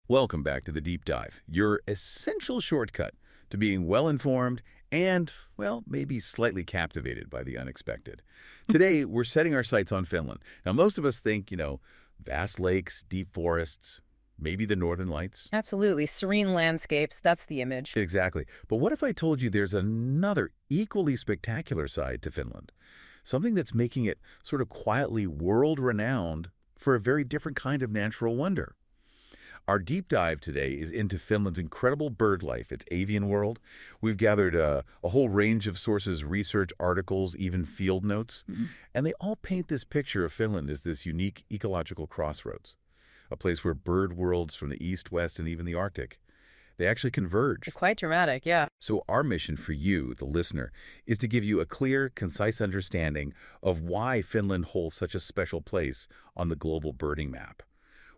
Welcome back to the Deep Dive, your essential shortcut to being well-informed and, well, maybe slightly captivated by the unexpected. Today, we're setting our sights on Finland. Now, most of us think, vast lakes, deep forests, maybe the Northern Lights. Absolutely. Serene landscapes. That's the image. Exactly. But what if I told you there's another equally spectacular side to Finland? Something that's making it sort of quietly world-renowned for a very different kind of natural wonder. Our deep dive today is into Finland's incredible bird life, its avian world. We've gathered a whole range of sources, research, articles, even field notes, and they all paint this picture of Finland as this unique ecological crossroads, a place where bird worlds from the east, west, and even the Arctic, they actually converge. Quite dramatic, yeah. So our mission for you, the listener, is to give you a clear, concise understanding of why Finland holds such a special place on the global birding map.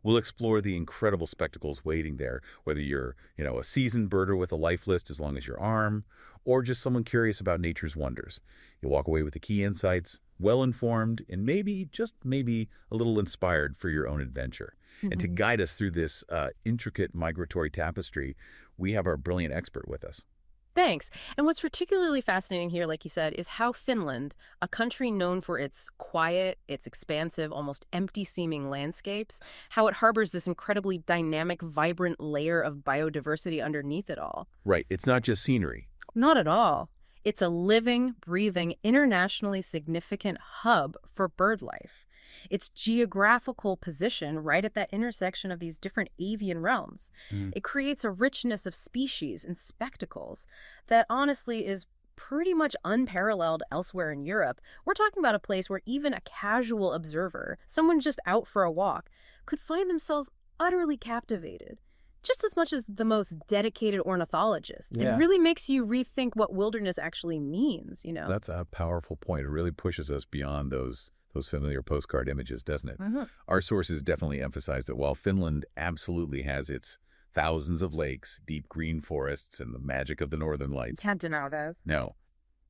We'll explore the incredible spectacles waiting there, whether you're, a seasoned birder with a life list as long as your arm, or just someone curious about nature's wonders. You'll walk away with the key insights, well-informed, and maybe, just maybe, a little inspired for your own adventure. And to guide us through this intricate migratory tapestry, we have our brilliant expert with us. Thanks. And what's particularly fascinating here, like you said, is how Finland, a country known for its quiet, its expansive, almost empty-seeming landscapes, how it harbors this incredibly dynamic, vibrant layer of biodiversity underneath it all. Right. It's not just scenery. Not at all. It's a living, breathing, internationally significant hub for bird life. Its geographical position right at that intersection of these different avian realms. It creates a richness of species and spectacles that honestly is pretty much unparalleled elsewhere in Europe. We're talking about a place where even a casual observer, someone just out for a walk, could find themselves utterly captivated. Just as much as the most dedicated ornithologist. Yeah. It really makes you rethink what wilderness actually means, That's a powerful point. It really pushes us beyond those familiar postcard images, doesn't it? Our sources definitely emphasize that while Finland absolutely has its thousands of lakes, deep green forests, and the magic of the Northern Lights. Can't deny those. No.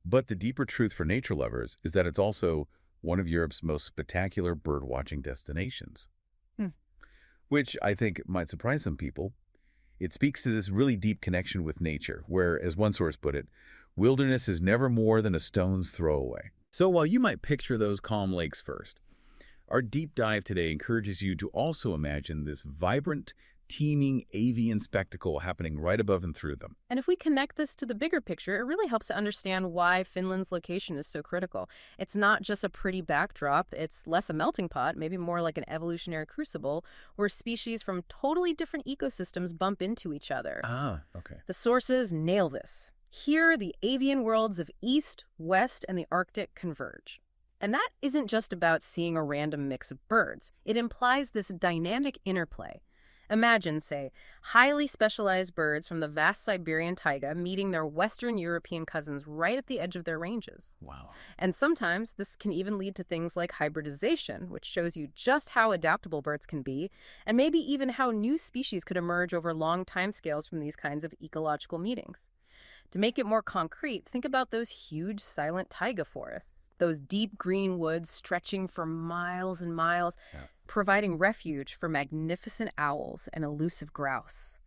But the deeper truth for nature lovers is that it's also one of Europe's most spectacular bird-watching destinations. Which I think might surprise some people. It speaks to this really deep connection with nature, where, as one source put it, wilderness is never more than a stone's throw away. So while you might picture those calm lakes first, our deep dive today encourages you to also imagine this vibrant, teeming avian spectacle happening right above and through them. And if we connect this to the bigger picture, it really helps to understand why Finland's location is so critical. It's not just a pretty backdrop, it's less a melting pot, maybe more like an evolutionary crucible, where species from totally different ecosystems bump into each other. Ah, okay. The sources nail this. Here, the avian worlds of East, West, and the Arctic converge. And that isn't just about seeing a random mix of birds. It implies this dynamic interplay. Imagine, say, highly specialized birds from the vast Siberian taiga meeting their Western European cousins right at the edge of their ranges. Wow. And sometimes this can even lead to things like hybridization, which shows you just how adaptable birds can be, and maybe even how new species could emerge over long timescales from these kinds of ecological meetings. To make it more concrete, think about those huge silent taiga forests, those deep green woods stretching for miles and miles, providing refuge for magnificent owls and elusive grouse.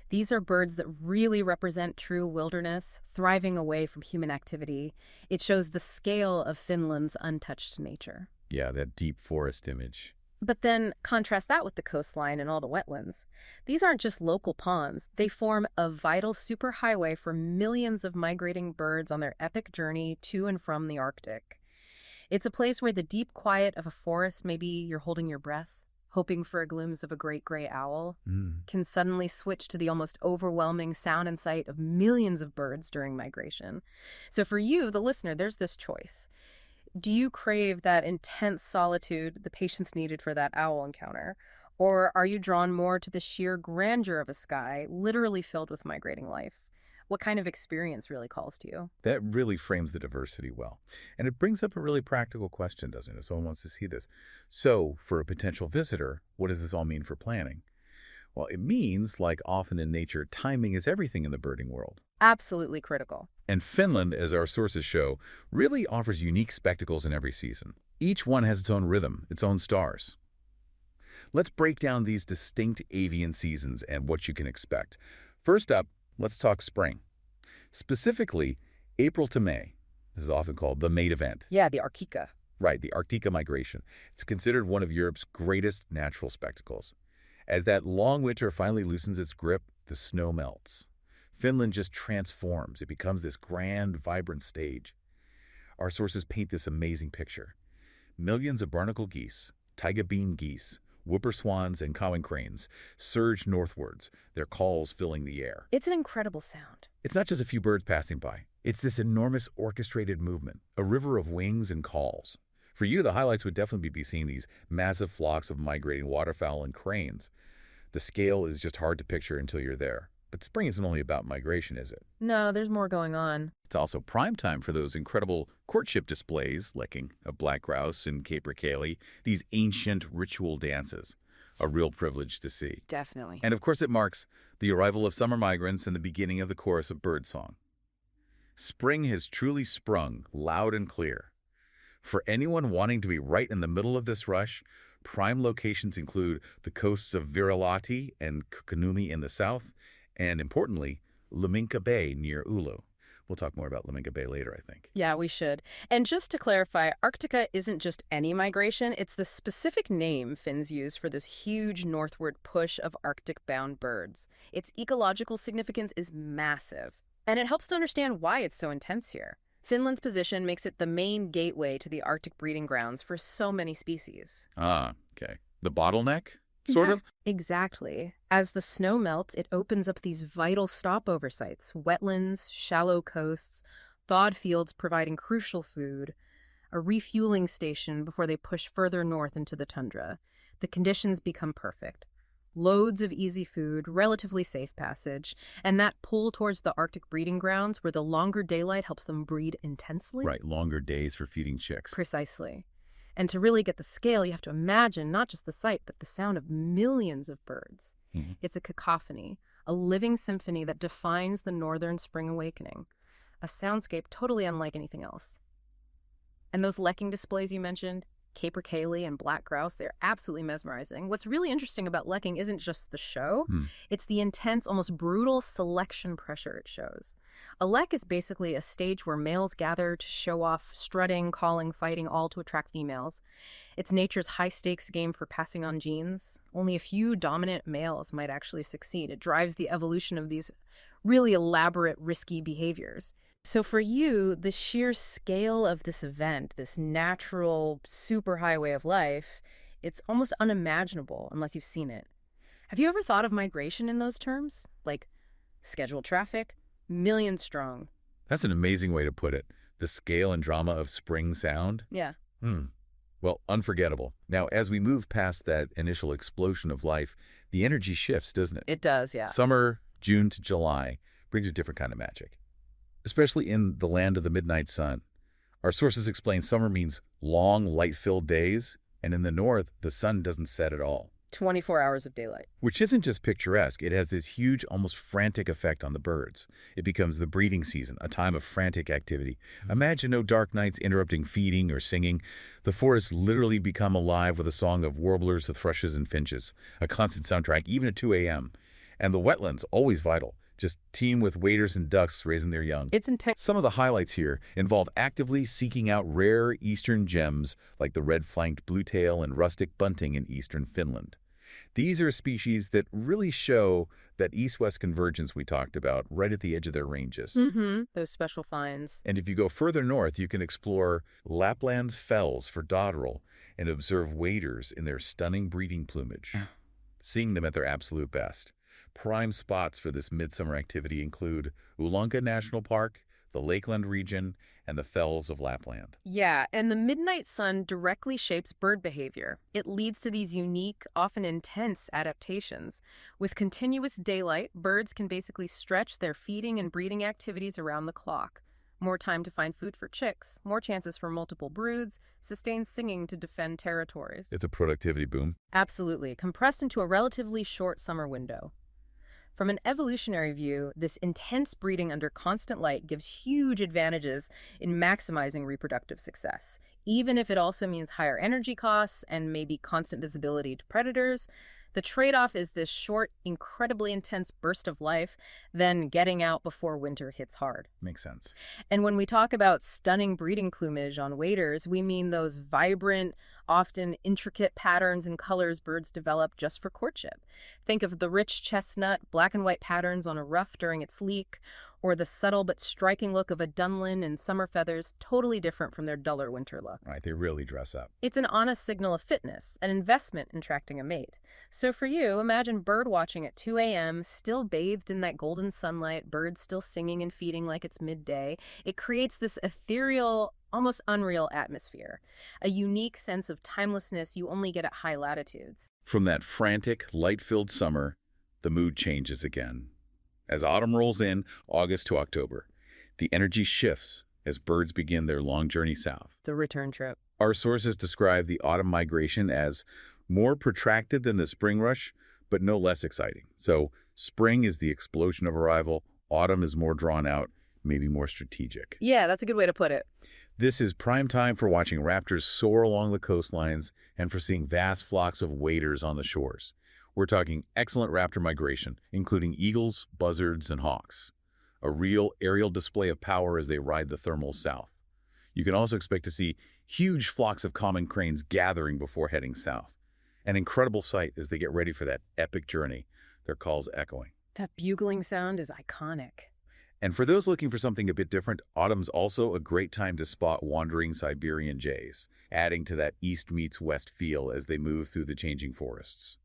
These are birds that really represent true wilderness, thriving away from human activity. It shows the scale of Finland's untouched nature. Yeah, that deep forest image. But then contrast that with the coastline and all the wetlands. These aren't just local ponds. They form a vital superhighway for millions of migrating birds on their epic journey to and from the Arctic. It's a place where the deep quiet of a forest, maybe you're holding your breath, hoping for a glimpse of a great gray owl, can suddenly switch to the almost overwhelming sound and sight of millions of birds during migration. So for you, the listener, there's this choice. Do you crave that intense solitude, the patience needed for that owl encounter? Or are you drawn more to the sheer grandeur of a sky, literally filled with migrating life? What kind of experience really calls to you? That really frames the diversity well. And it brings up a really practical question, doesn't it? If someone wants to see this. So, for a potential visitor, what does this all mean for planning? Well, it means, like often in nature, timing is everything in the birding world. Absolutely critical. And Finland, as our sources show, really offers unique spectacles in every season. Each one has its own rhythm, its own stars. Let's break down these distinct avian seasons and what you can expect. First up, let's talk spring. Specifically, April to May. This is often called the mate event. Yeah, the Arctica. Right, the Arctica migration. It's considered one of Europe's greatest natural spectacles. As that long winter finally loosens its grip, the snow melts. Finland just transforms. It becomes this grand, vibrant stage. Our sources paint this amazing picture. Millions of barnacle geese, taiga bean geese, whooper swans, and common cranes surge northwards, their calls filling the air. It's an incredible sound. It's not just a few birds passing by. It's this enormous orchestrated movement, a river of wings and calls. For you, the highlights would definitely be seeing these massive flocks of migrating waterfowl and cranes. The scale is just hard to picture until you're there. But spring isn't only about migration, is it? No, there's more going on. It's also prime time for those incredible courtship displays, licking of black grouse and capercaillie, these ancient ritual dances. A real privilege to see. Definitely. And of course it marks the arrival of summer migrants and the beginning of the chorus of birdsong. Spring has truly sprung, loud and clear. For anyone wanting to be right in the middle of this rush, prime locations include the coasts of Virilahti and Kukanumi in the south, and importantly, Liminka Bay near Oulu. We'll talk more about Liminka Bay later, I think. Yeah, we should. And just to clarify, Arctica isn't just any migration. It's the specific name Finns use for this huge northward push of Arctic-bound birds. Its ecological significance is massive, and it helps to understand why it's so intense here. Finland's position makes it the main gateway to the Arctic breeding grounds for so many species. Ah, okay. The bottleneck, sort of? Exactly. As the snow melts, it opens up these vital stopover sites, wetlands, shallow coasts, thawed fields providing crucial food, a refueling station before they push further north into the tundra. The conditions become perfect. Loads of easy food, relatively safe passage, and that pull towards the Arctic breeding grounds where the longer daylight helps them breed intensely. Right, longer days for feeding chicks. Precisely. And to really get the scale, you have to imagine not just the sight, but the sound of millions of birds. Mm-hmm. It's a cacophony, a living symphony that defines the northern spring awakening, a soundscape totally unlike anything else. And those lekking displays you mentioned, capercaillie and black grouse, they're absolutely mesmerizing. What's really interesting about lekking isn't just the show, it's the intense, almost brutal selection pressure it shows. A lek is basically a stage where males gather to show off strutting, calling, fighting, all to attract females. It's nature's high-stakes game for passing on genes. Only a few dominant males might actually succeed. It drives the evolution of these really elaborate, risky behaviors. So for you, the sheer scale of this event, this natural superhighway of life, it's almost unimaginable unless you've seen it. Have you ever thought of migration in those terms? Like scheduled traffic, millions strong. That's an amazing way to put it. The scale and drama of spring sound. Yeah. Well, unforgettable. Now, as we move past that initial explosion of life, the energy shifts, doesn't it? It does, yeah. Summer, June to July, brings a different kind of magic, especially in the land of the midnight sun. Our sources explain summer means long, light-filled days, and in the north, the sun doesn't set at all. 24 hours of daylight. Which isn't just picturesque, it has this huge, almost frantic effect on the birds. It becomes the breeding season, a time of frantic activity. Imagine no dark nights interrupting feeding or singing. The forests literally become alive with a song of warblers, the thrushes, and finches, a constant soundtrack, even at 2 a.m. And the wetlands, always vital, just teem with waders and ducks raising their young. It's intense. Some of the highlights here involve actively seeking out rare eastern gems like the red-flanked bluetail and rustic bunting in eastern Finland. These are species that really show that east-west convergence we talked about right at the edge of their ranges. Those special finds. And if you go further north, you can explore Lapland's fells for dotterel and observe waders in their stunning breeding plumage, seeing them at their absolute best. Prime spots for this midsummer activity include Ulanka National Park, the Lakeland region, and the fells of Lapland. Yeah, and the midnight sun directly shapes bird behavior. It leads to these unique, often intense adaptations. With continuous daylight, birds can basically stretch their feeding and breeding activities around the clock. More time to find food for chicks, more chances for multiple broods, sustained singing to defend territories. It's a productivity boom. Absolutely, compressed into a relatively short summer window. From an evolutionary view, this intense breeding under constant light gives huge advantages in maximizing reproductive success, even if it also means higher energy costs and maybe constant visibility to predators. The trade-off is this short, incredibly intense burst of life, then getting out before winter hits hard. Makes sense. And when we talk about stunning breeding plumage on waders, we mean those vibrant, often intricate patterns and colors birds develop just for courtship. Think of the rich chestnut, black and white patterns on a ruff during its leek, or the subtle but striking look of a dunlin in summer feathers, totally different from their duller winter look. Right, they really dress up. It's an honest signal of fitness, an investment in attracting a mate. So for you, imagine bird watching at 2 a.m., still bathed in that golden sunlight, birds still singing and feeding like it's midday. It creates this ethereal, almost unreal atmosphere, a unique sense of timelessness you only get at high latitudes. From that frantic, light-filled summer, the mood changes again. As autumn rolls in, August to October, the energy shifts as birds begin their long journey south. The return trip. Our sources describe the autumn migration as more protracted than the spring rush, but no less exciting. So spring is the explosion of arrival, autumn is more drawn out, maybe more strategic. Yeah, that's a good way to put it. This is prime time for watching raptors soar along the coastlines and for seeing vast flocks of waders on the shores. We're talking excellent raptor migration, including eagles, buzzards, and hawks. A real aerial display of power as they ride the thermals south. You can also expect to see huge flocks of common cranes gathering before heading south. An incredible sight as they get ready for that epic journey, their calls echoing. That bugling sound is iconic. And for those looking for something a bit different, autumn's also a great time to spot wandering Siberian jays, adding to that east meets west feel as they move through the changing forests.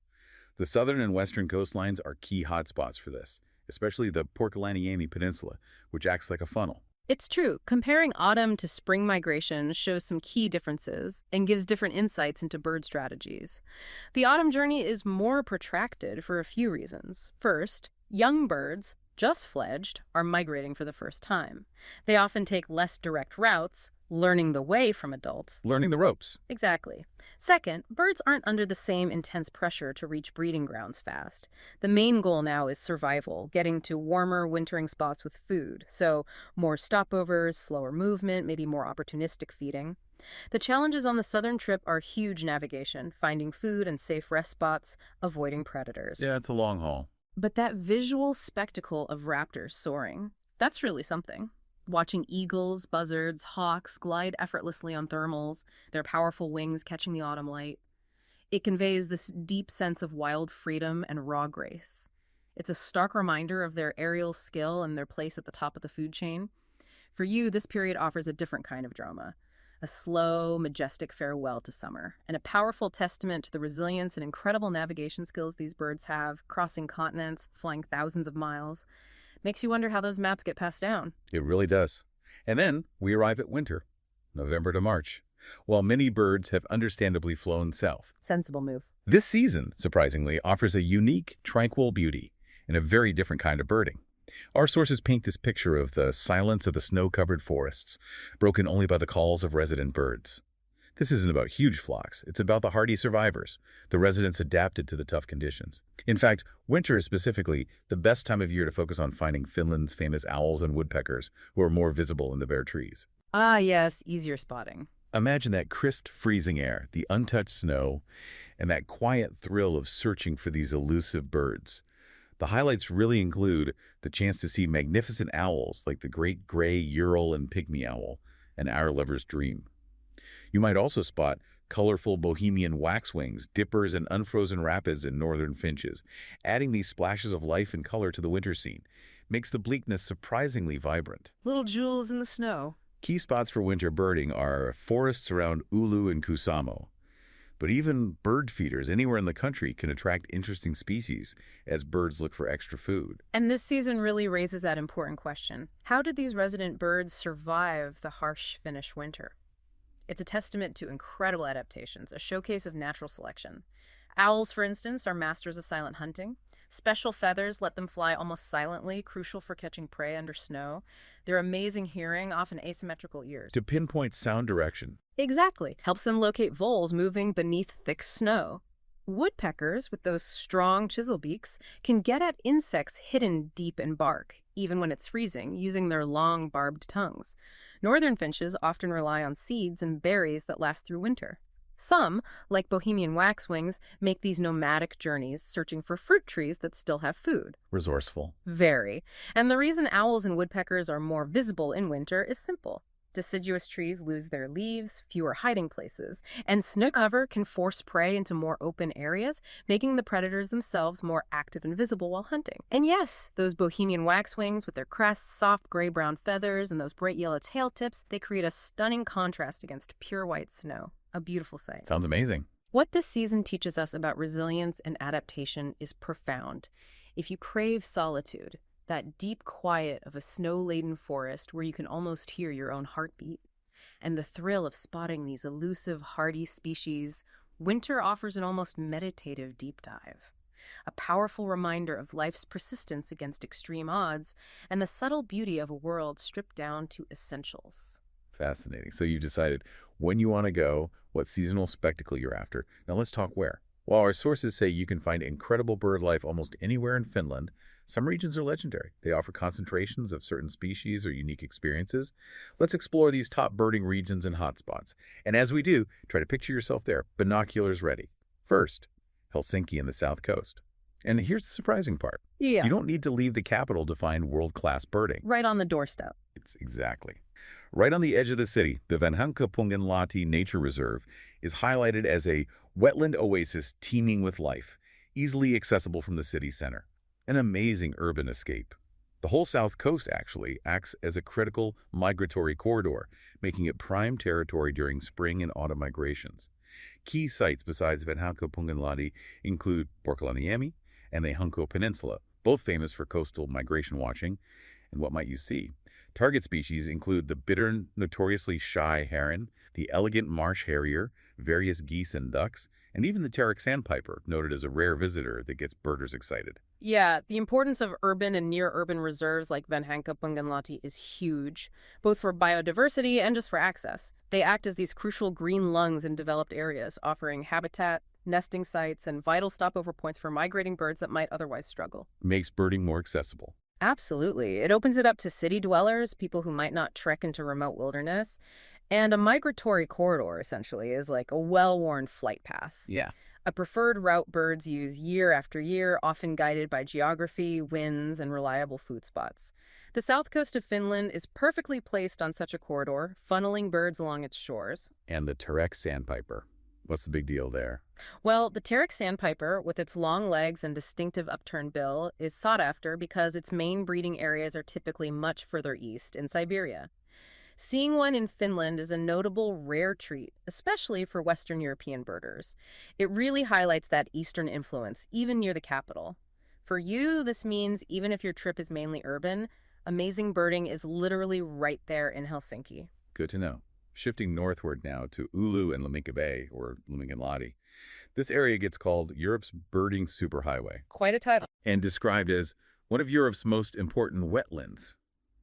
The southern and western coastlines are key hotspots for this, especially the Porkalaniemi Peninsula, which acts like a funnel. It's true. Comparing autumn to spring migration shows some key differences and gives different insights into bird strategies. The autumn journey is more protracted for a few reasons. First, young birds, just fledged, are migrating for the first time. They often take less direct routes, learning the way from adults. Learning the ropes. Exactly. Second, birds aren't under the same intense pressure to reach breeding grounds fast. The main goal now is survival, getting to warmer wintering spots with food. So more stopovers, slower movement, maybe more opportunistic feeding. The challenges on the southern trip are huge navigation, finding food and safe rest spots, avoiding predators. Yeah, it's a long haul. But that visual spectacle of raptors soaring, that's really something. Watching eagles, buzzards, hawks glide effortlessly on thermals, their powerful wings catching the autumn light. It conveys this deep sense of wild freedom and raw grace. It's a stark reminder of their aerial skill and their place at the top of the food chain. For you, this period offers a different kind of drama. A slow, majestic farewell to summer, and a powerful testament to the resilience and incredible navigation skills these birds have, crossing continents, flying thousands of miles. Makes you wonder how those maps get passed down. It really does. And then we arrive at winter, November to March, while many birds have understandably flown south. Sensible move. This season, surprisingly, offers a unique, tranquil beauty and a very different kind of birding. Our sources paint this picture of the silence of the snow-covered forests, broken only by the calls of resident birds. This isn't about huge flocks. It's about the hardy survivors, the residents adapted to the tough conditions. In fact, winter is specifically the best time of year to focus on finding Finland's famous owls and woodpeckers, who are more visible in the bare trees. Ah, yes, easier spotting. Imagine that crisp, freezing air, the untouched snow, and that quiet thrill of searching for these elusive birds. The highlights really include the chance to see magnificent owls like the great gray Ural and pygmy owl, and our lover's dream. You might also spot colorful bohemian waxwings, dippers, and unfrozen rapids in northern finches. Adding these splashes of life and color to the winter scene makes the bleakness surprisingly vibrant. Little jewels in the snow. Key spots for winter birding are forests around Oulu and Kuusamo. But even bird feeders anywhere in the country can attract interesting species as birds look for extra food. And this season really raises that important question. How did these resident birds survive the harsh Finnish winter? It's a testament to incredible adaptations, a showcase of natural selection. Owls, for instance, are masters of silent hunting. Special feathers let them fly almost silently, crucial for catching prey under snow. Their amazing hearing, often asymmetrical ears. To pinpoint sound direction. Exactly. Helps them locate voles moving beneath thick snow. Woodpeckers, with those strong chisel beaks, can get at insects hidden deep in bark, even when it's freezing, using their long, barbed tongues. Northern finches often rely on seeds and berries that last through winter. Some, like Bohemian waxwings, make these nomadic journeys, searching for fruit trees that still have food. Resourceful. Very. And the reason owls and woodpeckers are more visible in winter is simple. Deciduous trees lose their leaves, fewer hiding places, and snow cover can force prey into more open areas, making the predators themselves more active and visible while hunting. And yes, those Bohemian waxwings with their crests, soft gray-brown feathers, and those bright yellow tail tips, they create a stunning contrast against pure white snow. A beautiful sight. Sounds amazing. What this season teaches us about resilience and adaptation is profound. If you crave solitude, that deep quiet of a snow-laden forest where you can almost hear your own heartbeat, and the thrill of spotting these elusive, hardy species, winter offers an almost meditative deep dive. A powerful reminder of life's persistence against extreme odds and the subtle beauty of a world stripped down to essentials. Fascinating. So you've decided when you want to go, what seasonal spectacle you're after. Now let's talk where. While our sources say you can find incredible bird life almost anywhere in Finland, some regions are legendary. They offer concentrations of certain species or unique experiences. Let's explore these top birding regions and hotspots. And as we do, try to picture yourself there, binoculars ready. First, Helsinki and the South Coast. And here's the surprising part. Yeah. You don't need to leave the capital to find world-class birding. Right on the doorstep. It's exactly. Right on the edge of the city, the Vanhankapunganlahti Nature Reserve is highlighted as a wetland oasis teeming with life, easily accessible from the city center. An amazing urban escape. The whole south coast actually acts as a critical migratory corridor, making it prime territory during spring and autumn migrations. Key sites besides Vanhankapunganlahti include Porkkalaniemi and the Hanko Peninsula, both famous for coastal migration watching. And what might you see? Target species include the bittern, notoriously shy heron, the elegant marsh harrier, various geese and ducks, and even the Terek sandpiper, noted as a rare visitor that gets birders excited. Yeah, the importance of urban and near-urban reserves like Vanhankapunganlahti is huge, both for biodiversity and just for access. They act as these crucial green lungs in developed areas, offering habitat, nesting sites, and vital stopover points for migrating birds that might otherwise struggle. Makes birding more accessible. Absolutely. It opens it up to city dwellers, people who might not trek into remote wilderness. And a migratory corridor, essentially, is like a well-worn flight path. Yeah. A preferred route birds use year after year, often guided by geography, winds, and reliable food spots. The south coast of Finland is perfectly placed on such a corridor, funneling birds along its shores. And the Terek sandpiper. What's the big deal there? Well, the Terek sandpiper, with its long legs and distinctive upturned bill, is sought after because its main breeding areas are typically much further east, in Siberia. Seeing one in Finland is a notable rare treat, especially for Western European birders. It really highlights that Eastern influence, even near the capital. For you, this means even if your trip is mainly urban, amazing birding is literally right there in Helsinki. Good to know. Shifting northward now to Oulu and Lemminkä Bay, or Lemminkälahdti. This area gets called Europe's birding superhighway Quite a title. and described as one of Europe's most important wetlands.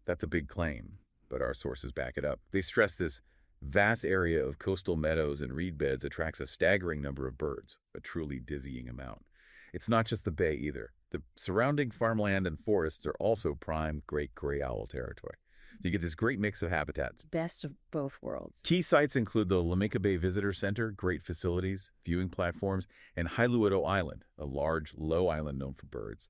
That's a big claim, but our sources back it up. They stress this vast area of coastal meadows and reed beds attracts a staggering number of birds, a truly dizzying amount. It's not just the bay either. The surrounding farmland and forests are also prime great gray owl territory. So you get this great mix of habitats. Best of both worlds. Key sites include the Lemminkä Bay Visitor Center, great facilities, viewing platforms, and Hailuoto Island, a large, low island known for birds.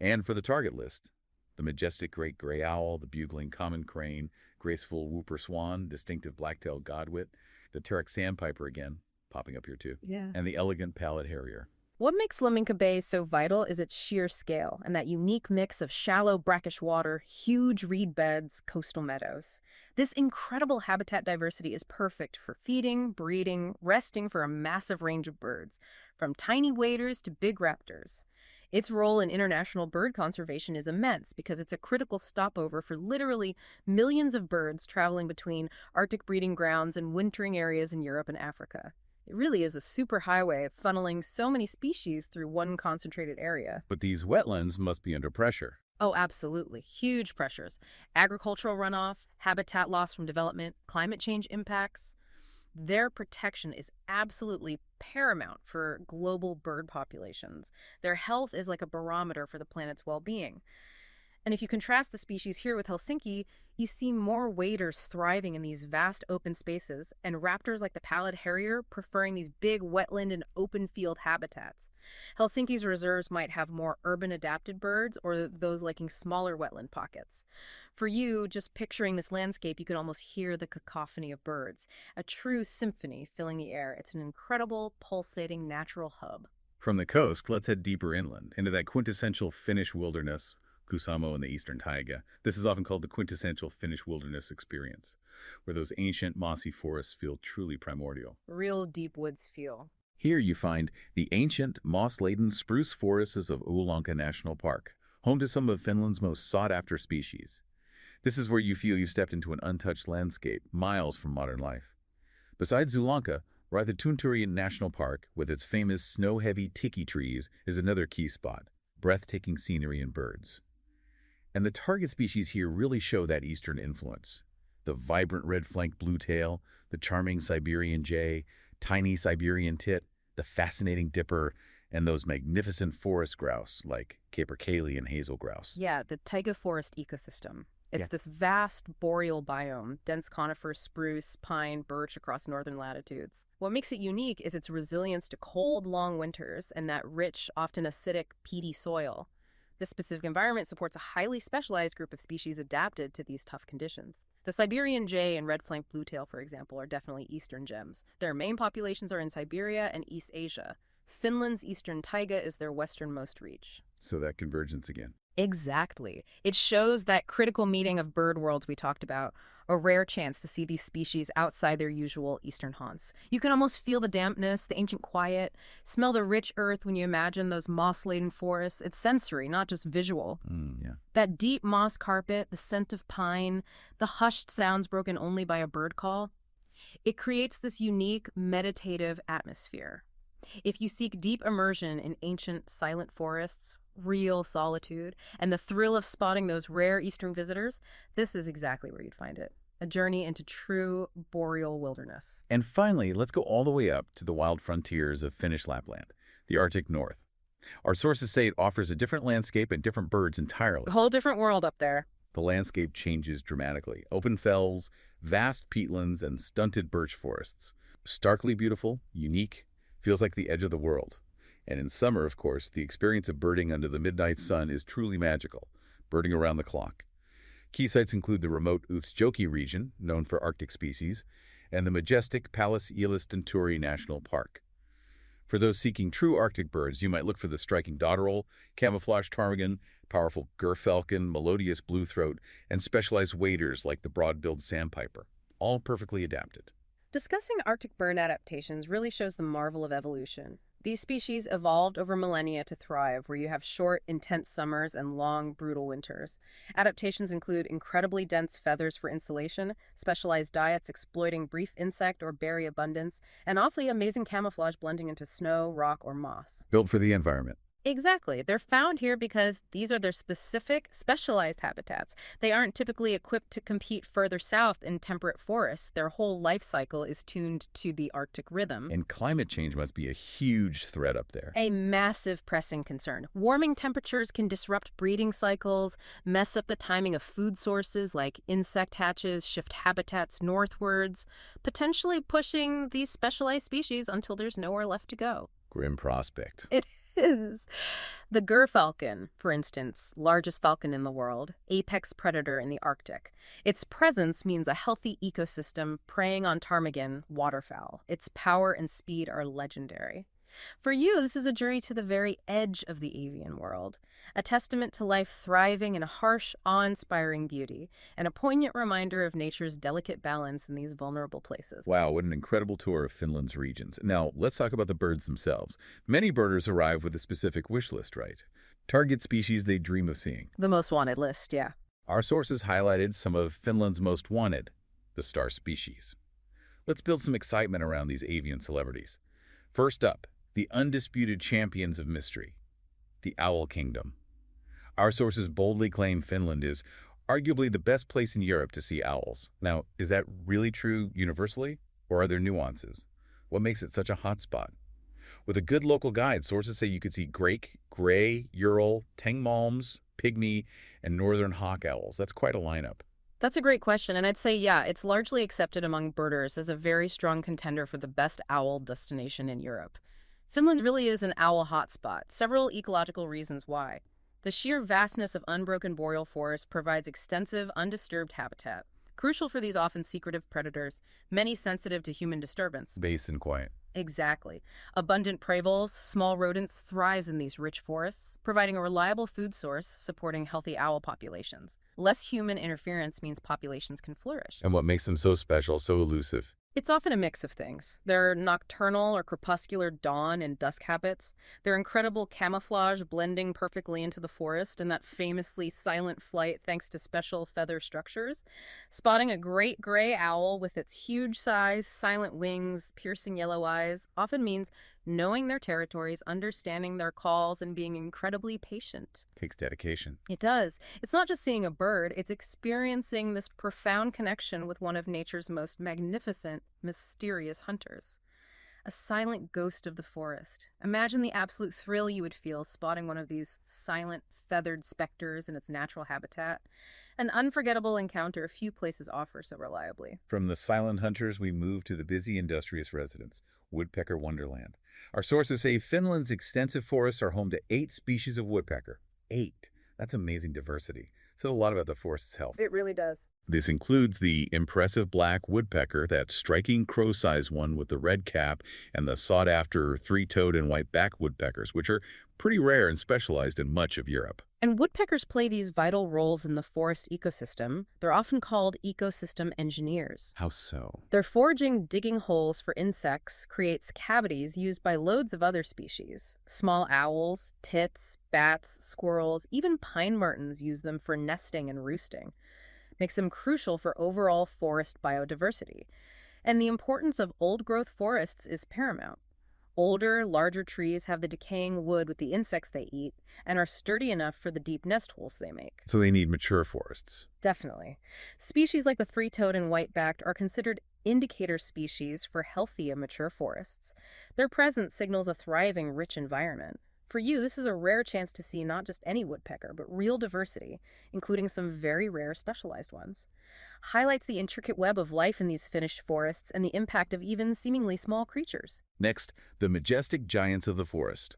And for the target list, the majestic great gray owl, the bugling common crane, graceful whooper swan, distinctive black-tailed godwit, the Terek sandpiper again, popping up here too, Yeah. and the elegant pallid harrier. What makes Lemminkä Bay so vital is its sheer scale and that unique mix of shallow, brackish water, huge reed beds, coastal meadows. This incredible habitat diversity is perfect for feeding, breeding, resting for a massive range of birds, from tiny waders to big raptors. Its role in international bird conservation is immense because it's a critical stopover for literally millions of birds traveling between Arctic breeding grounds and wintering areas in Europe and Africa. It really is a superhighway funneling so many species through one concentrated area. But these wetlands must be under pressure. Oh, absolutely. Huge pressures. Agricultural runoff, habitat loss from development, climate change impacts. Their protection is absolutely paramount for global bird populations. Their health is like a barometer for the planet's well-being. And if you contrast the species here with Helsinki, you see more waders thriving in these vast open spaces, and raptors like the pallid harrier preferring these big wetland and open field habitats. Helsinki's reserves might have more urban adapted birds or those liking smaller wetland pockets. For you, just picturing this landscape, you can almost hear the cacophony of birds, a true symphony filling the air. It's an incredible, pulsating natural hub. From the coast, let's head deeper inland, into that quintessential Finnish wilderness, Kuusamo in the eastern taiga. This is often called the quintessential Finnish wilderness experience, where those ancient mossy forests feel truly primordial. Real deep woods feel. Here you find the ancient, moss-laden spruce forests of Oulanka National Park, home to some of Finland's most sought-after species. This is where you feel you've stepped into an untouched landscape, miles from modern life. Besides Oulanka, the Tunturi National Park, with its famous snow-heavy tiki trees, is another key spot. Breathtaking scenery and birds. And the target species here really show that eastern influence. The vibrant red-flanked bluetail, the charming Siberian jay, tiny Siberian tit, the fascinating dipper, and those magnificent forest grouse like capercaillie and hazel grouse. Yeah, the taiga forest ecosystem. It's Yeah. this vast boreal biome, dense conifers, spruce, pine, birch across northern latitudes. What makes it unique is its resilience to cold, long winters and that rich, often acidic, peaty soil. This specific environment supports a highly specialized group of species adapted to these tough conditions. The Siberian jay and red-flanked bluetail, for example, are definitely eastern gems. Their main populations are in Siberia and East Asia. Finland's eastern taiga is their westernmost reach. So that convergence again. Exactly. It shows that critical meeting of bird worlds we talked about, a rare chance to see these species outside their usual eastern haunts. You can almost feel the dampness, the ancient quiet, smell the rich earth when you imagine those moss-laden forests. It's sensory, not just visual. Yeah. That deep moss carpet, the scent of pine, the hushed sounds broken only by a bird call, it creates this unique meditative atmosphere. If you seek deep immersion in ancient silent forests, real solitude, and the thrill of spotting those rare eastern visitors, this is exactly where you'd find it. A journey into true boreal wilderness. And finally, let's go all the way up to the wild frontiers of Finnish Lapland, the Arctic North. Our sources say it offers a different landscape and different birds entirely. A whole different world up there. The landscape changes dramatically. Open fells, vast peatlands, and stunted birch forests. Starkly beautiful, unique, feels like the edge of the world. And in summer, of course, the experience of birding under the midnight sun is truly magical, birding around the clock. Key sites include the remote Utsjoki region, known for Arctic species, and the majestic Pallas Yllästunturi National Park. For those seeking true Arctic birds, you might look for the striking dotterel, camouflage ptarmigan, powerful gerfalcon, melodious bluethroat, and specialized waders like the broad-billed sandpiper, all perfectly adapted. Discussing Arctic bird adaptations really shows the marvel of evolution. These species evolved over millennia to thrive, where you have short, intense summers and long, brutal winters. Adaptations include incredibly dense feathers for insulation, specialized diets exploiting brief insect or berry abundance, and awfully amazing camouflage blending into snow, rock, or moss. Built for the environment. Exactly. They're found here because these are their specific, specialized habitats. They aren't typically equipped to compete further south in temperate forests. Their whole life cycle is tuned to the Arctic rhythm. And climate change must be a huge threat up there. A massive pressing concern. Warming temperatures can disrupt breeding cycles, mess up the timing of food sources like insect hatches, shift habitats northwards, potentially pushing these specialized species until there's nowhere left to go. Grim prospect. It is. The gerfalcon, for instance, largest falcon in the world, apex predator in the Arctic. Its presence means a healthy ecosystem preying on ptarmigan, waterfowl. Its power and speed are legendary. For you, this is a journey to the very edge of the avian world, a testament to life thriving in a harsh, awe-inspiring beauty, and a poignant reminder of nature's delicate balance in these vulnerable places. Wow, what an incredible tour of Finland's regions. Now, let's talk about the birds themselves. Many birders arrive with a specific wish list, right? Target species they dream of seeing. The most wanted list, yeah. Our sources highlighted some of Finland's most wanted, the star species. Let's build some excitement around these avian celebrities. First up, the undisputed champions of mystery, the Owl Kingdom. Our sources boldly claim Finland is arguably the best place in Europe to see owls. Now, is that really true universally? Or are there nuances? What makes it such a hotspot? With a good local guide, sources say you could see Drake, gray, Ural, Tengmalms, pygmy, and northern hawk owls. That's quite a lineup. That's a great question, and I'd say, yeah, it's largely accepted among birders as a very strong contender for the best owl destination in Europe. Finland really is an owl hotspot, several ecological reasons why. The sheer vastness of unbroken boreal forest provides extensive, undisturbed habitat, crucial for these often secretive predators, many sensitive to human disturbance. Base and quiet. Exactly. Abundant prey voles, small rodents, thrives in these rich forests, providing a reliable food source supporting healthy owl populations. Less human interference means populations can flourish. And what makes them so special, so elusive? It's often a mix of things. Their nocturnal or crepuscular dawn and dusk habits, their incredible camouflage blending perfectly into the forest, and that famously silent flight thanks to special feather structures. Spotting a great gray owl with its huge size, silent wings, piercing yellow eyes often means knowing their territories, understanding their calls, and being incredibly patient. Takes dedication. It does. It's not just seeing a bird, it's experiencing this profound connection with one of nature's most magnificent, mysterious hunters. A silent ghost of the forest. Imagine the absolute thrill you would feel spotting one of these silent, feathered specters in its natural habitat. An unforgettable encounter few places offer so reliably. From the silent hunters, we move to the busy, industrious residents, woodpecker wonderland. Our sources say Finland's extensive forests are home to 8 species of woodpecker. 8. That's amazing diversity. Says a lot about the forest's health. It really does. This includes the impressive black woodpecker, that striking crow-sized one with the red cap, and the sought-after three-toed and white-backed woodpeckers, which are pretty rare and specialized in much of Europe. And woodpeckers play these vital roles in the forest ecosystem. They're often called ecosystem engineers. How so? Their foraging, digging holes for insects creates cavities used by loads of other species. Small owls, tits, bats, squirrels, even pine martens use them for nesting and roosting. Makes them crucial for overall forest biodiversity. And the importance of old-growth forests is paramount. Older, larger trees have the decaying wood with the insects they eat and are sturdy enough for the deep nest holes they make. So they need mature forests. Definitely. Species like the three-toed and white-backed are considered indicator species for healthy and mature forests. Their presence signals a thriving, rich environment. For you, this is a rare chance to see not just any woodpecker, but real diversity, including some very rare specialized ones. Highlights the intricate web of life in these Finnish forests and the impact of even seemingly small creatures. Next, the majestic giants of the forest.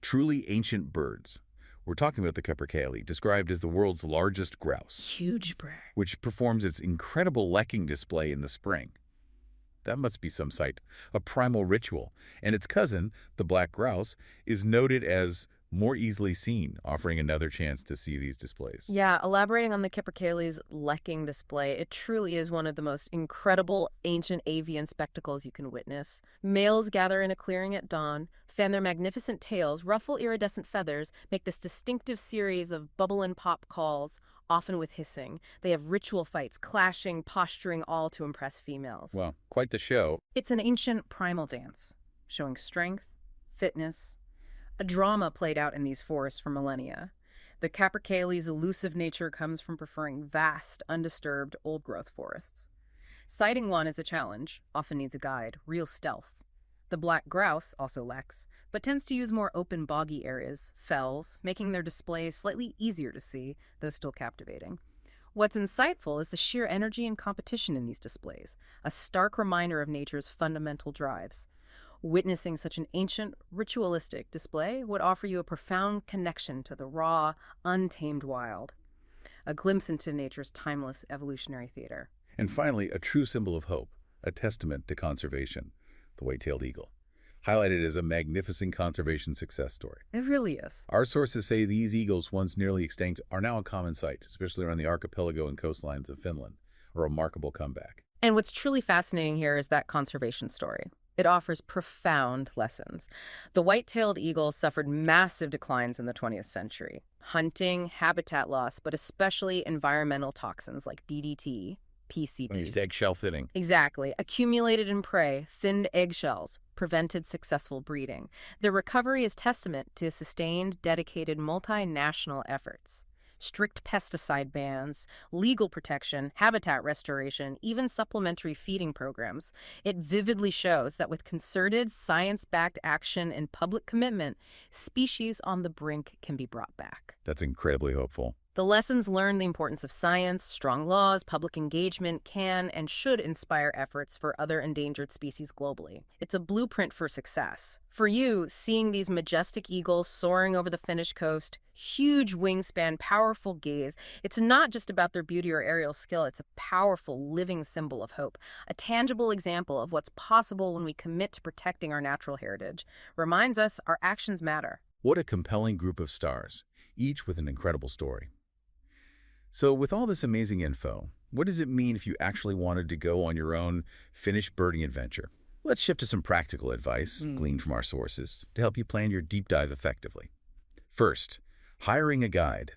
Truly ancient birds. We're talking about the capercaillie, described as the world's largest grouse, Huge bird. which performs its incredible lekking display in the spring. That must be some sight, a primal ritual. And its cousin, the black grouse, is noted as more easily seen, offering another chance to see these displays. Yeah, elaborating on the capercaillie's lekking display, it truly is one of the most incredible ancient avian spectacles you can witness. Males gather in a clearing at dawn, fan their magnificent tails, ruffle iridescent feathers, make this distinctive series of bubble and pop calls, often with hissing. They have ritual fights, clashing, posturing, all to impress females. Well, quite the show. It's an ancient primal dance, showing strength, fitness, a drama played out in these forests for millennia. The capercaillie's elusive nature comes from preferring vast, undisturbed, old-growth forests. Sighting one is a challenge, often needs a guide, real stealth. The black grouse also leks, but tends to use more open boggy areas, fells, making their display slightly easier to see, though still captivating. What's insightful is the sheer energy and competition in these displays, a stark reminder of nature's fundamental drives. Witnessing such an ancient, ritualistic display would offer you a profound connection to the raw, untamed wild, a glimpse into nature's timeless evolutionary theater. And finally, a true symbol of hope, a testament to conservation, the white-tailed eagle, highlighted as a magnificent conservation success story. It really is. Our sources say these eagles, once nearly extinct, are now a common sight, especially around the archipelago and coastlines of Finland, a remarkable comeback. And what's truly fascinating here is that conservation story. It offers profound lessons. The white-tailed eagle suffered massive declines in the 20th century. Hunting, habitat loss, but especially environmental toxins like DDT, When you PCBs. eggshell fitting. Exactly. Accumulated in prey, thinned eggshells, prevented successful breeding. Their recovery is testament to sustained, dedicated, multinational efforts. Strict pesticide bans, legal protection, habitat restoration, even supplementary feeding programs. It vividly shows that with concerted, science-backed action and public commitment, species on the brink can be brought back. That's incredibly hopeful. The lessons learn the importance of science, strong laws, public engagement can and should inspire efforts for other endangered species globally. It's a blueprint for success. For you, seeing these majestic eagles soaring over the Finnish coast, huge wingspan, powerful gaze, it's not just about their beauty or aerial skill, it's a powerful, living symbol of hope, a tangible example of what's possible when we commit to protecting our natural heritage. Reminds us our actions matter. What a compelling group of stars, each with an incredible story. So with all this amazing info, what does it mean if you actually wanted to go on your own Finnish birding adventure? Let's shift to some practical advice gleaned from our sources to help you plan your deep dive effectively. First, hiring a guide.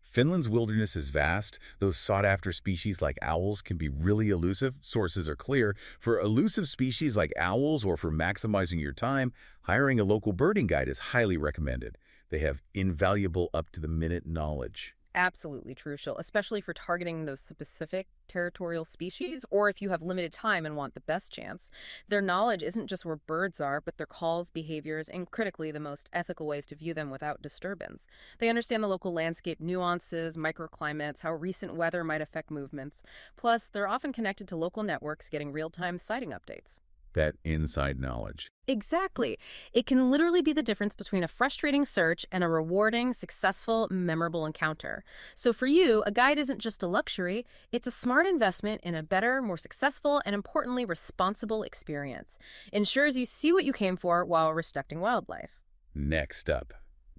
Finland's wilderness is vast. Those sought-after species like owls can be really elusive. Sources are clear. For elusive species like owls or for maximizing your time, hiring a local birding guide is highly recommended. They have invaluable up-to-the-minute knowledge. Absolutely crucial, especially for targeting those specific territorial species, or if you have limited time and want the best chance. Their knowledge isn't just where birds are, but their calls, behaviors, and critically, the most ethical ways to view them without disturbance. They understand the local landscape nuances, microclimates, how recent weather might affect movements. Plus, they're often connected to local networks getting real-time sighting updates. That inside knowledge. Exactly. It can literally be the difference between a frustrating search and a rewarding, successful, memorable encounter. So for you, a guide isn't just a luxury, it's a smart investment in a better, more successful, and importantly, responsible experience. Ensures you see what you came for while respecting wildlife. Next up,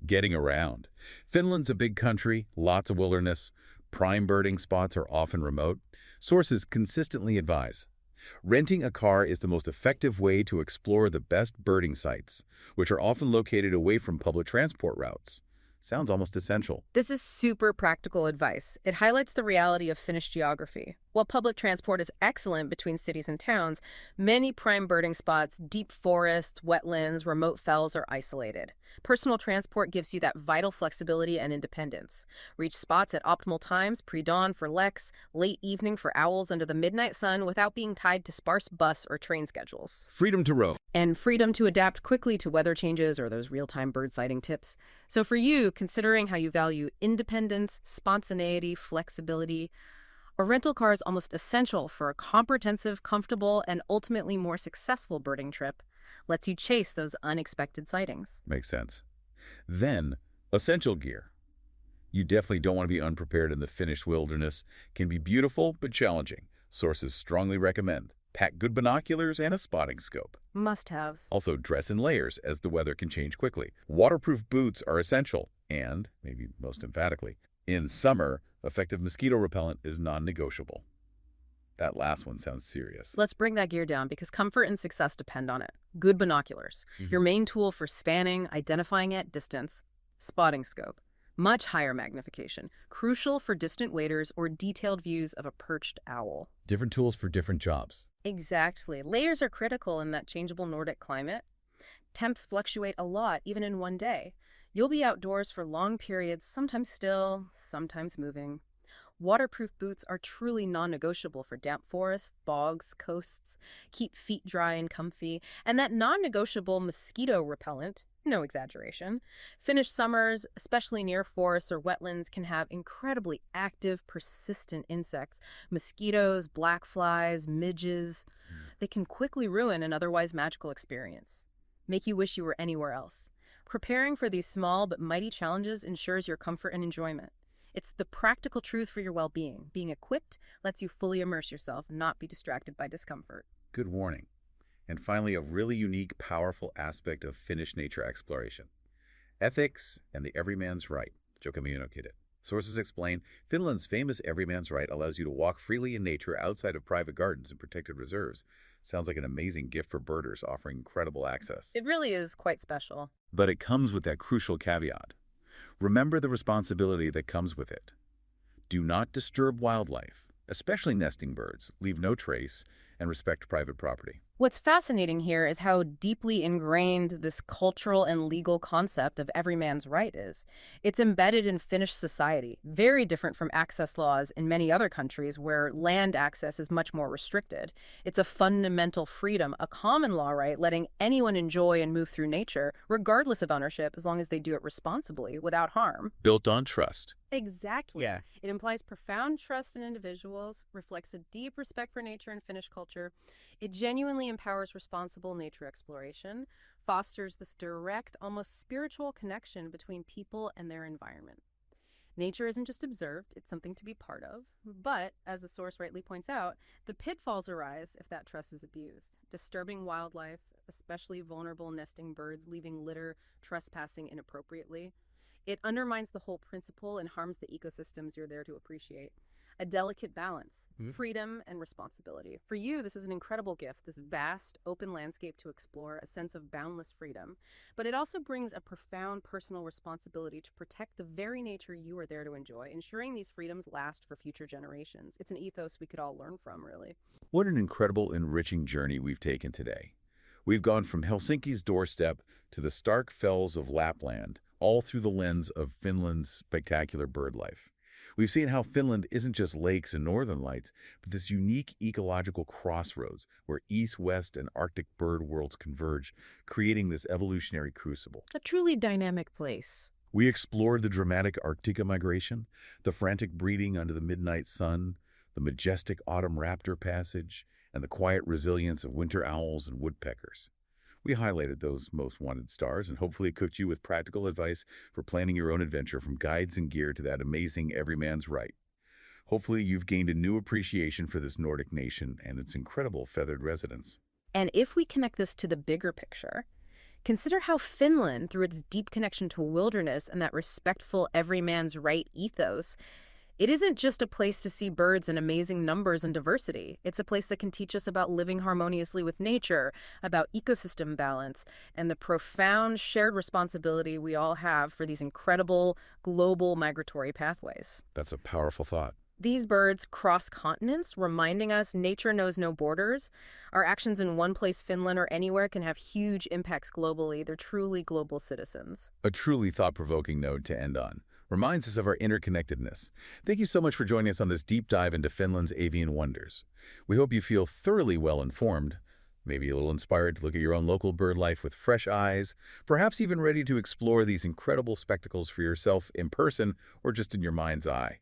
getting around. Finland's a big country, lots of wilderness. Prime birding spots are often remote. Sources consistently advise renting a car is the most effective way to explore the best birding sites, which are often located away from public transport routes. Sounds almost essential. This is super practical advice. It highlights the reality of Finnish geography. While public transport is excellent between cities and towns, many prime birding spots, deep forests, wetlands, remote fells are isolated. Personal transport gives you that vital flexibility and independence. Reach spots at optimal times, pre-dawn for leks, late evening for owls under the midnight sun without being tied to sparse bus or train schedules. Freedom to roam. And freedom to adapt quickly to weather changes or those real-time bird sighting tips. So for you, considering how you value independence, spontaneity, flexibility, a rental car is almost essential for a comprehensive, comfortable, and ultimately more successful birding trip. Lets you chase those unexpected sightings. Makes sense. Then, essential gear. You definitely don't want to be unprepared in the Finnish wilderness. Can be beautiful, but challenging. Sources strongly recommend. Pack good binoculars and a spotting scope. Must-haves. Also, dress in layers as the weather can change quickly. Waterproof boots are essential. And, maybe most emphatically, in summer, effective mosquito repellent is non-negotiable. That last one sounds serious. Let's bring that gear down because comfort and success depend on it. Good binoculars. Your main tool for spanning, identifying at distance. Spotting scope. Much higher magnification. Crucial for distant waders or detailed views of a perched owl. Different tools for different jobs. Exactly. Layers are critical in that changeable Nordic climate. Temps fluctuate a lot, even in one day. You'll be outdoors for long periods, sometimes still, sometimes moving. Waterproof boots are truly non-negotiable for damp forests, bogs, coasts. Keep feet dry and comfy. And that non-negotiable mosquito repellent, no exaggeration. Finnish summers, especially near forests or wetlands, can have incredibly active, persistent insects. Mosquitoes, black flies, midges. They can quickly ruin an otherwise magical experience. Make you wish you were anywhere else. Preparing for these small but mighty challenges ensures your comfort and enjoyment. It's the practical truth for your well-being. Being equipped lets you fully immerse yourself and not be distracted by discomfort. Good warning. And finally, a really unique, powerful aspect of Finnish nature exploration. Ethics and the everyman's right. Sources explain, Finland's famous everyman's right allows you to walk freely in nature outside of private gardens and protected reserves. Sounds like an amazing gift for birders, offering incredible access. It really is quite special. But it comes with that crucial caveat. Remember the responsibility that comes with it. Do not disturb wildlife, especially nesting birds, leave no trace, and respect private property. What's fascinating here is how deeply ingrained this cultural and legal concept of every man's right is. It's embedded in Finnish society, very different from access laws in many other countries where land access is much more restricted. It's a fundamental freedom, a common law right, letting anyone enjoy and move through nature, regardless of ownership, as long as they do it responsibly, without harm. Built on trust. Exactly. Yeah. It implies profound trust in individuals, reflects a deep respect for nature and Finnish culture. It genuinely empowers responsible nature exploration, fosters this direct, almost spiritual connection between people and their environment. Nature isn't just observed, it's something to be part of. But, as the source rightly points out, the pitfalls arise if that trust is abused. Disturbing wildlife, especially vulnerable nesting birds, leaving litter, trespassing inappropriately. It undermines the whole principle and harms the ecosystems you're there to appreciate. A delicate balance, freedom and responsibility. For you, this is an incredible gift, this vast, open landscape to explore, a sense of boundless freedom. But it also brings a profound personal responsibility to protect the very nature you are there to enjoy, ensuring these freedoms last for future generations. It's an ethos we could all learn from, really. What an incredible, enriching journey we've taken today. We've gone from Helsinki's doorstep to the stark fells of Lapland, all through the lens of Finland's spectacular bird life. We've seen how Finland isn't just lakes and northern lights, but this unique ecological crossroads where east, west, and Arctic bird worlds converge, creating this evolutionary crucible. A truly dynamic place. We explored the dramatic Arctica migration, the frantic breeding under the midnight sun, the majestic autumn raptor passage, and the quiet resilience of winter owls and woodpeckers. We highlighted those most wanted stars and hopefully equipped you with practical advice for planning your own adventure, from guides and gear to that amazing everyman's right. Hopefully you've gained a new appreciation for this Nordic nation and its incredible feathered residents. And if we connect this to the bigger picture, consider how Finland, through its deep connection to wilderness and that respectful every man's right ethos, it isn't just a place to see birds in amazing numbers and diversity. It's a place that can teach us about living harmoniously with nature, about ecosystem balance, and the profound shared responsibility we all have for these incredible global migratory pathways. That's a powerful thought. These birds cross continents, reminding us nature knows no borders. Our actions in one place, Finland, or anywhere can have huge impacts globally. They're truly global citizens. A truly thought-provoking note to end on. Reminds us of our interconnectedness. Thank you so much for joining us on this deep dive into Finland's avian wonders. We hope you feel thoroughly well informed, maybe a little inspired to look at your own local bird life with fresh eyes, perhaps even ready to explore these incredible spectacles for yourself in person or just in your mind's eye.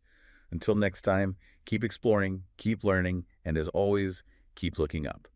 Until next time, keep exploring, keep learning, and as always, keep looking up.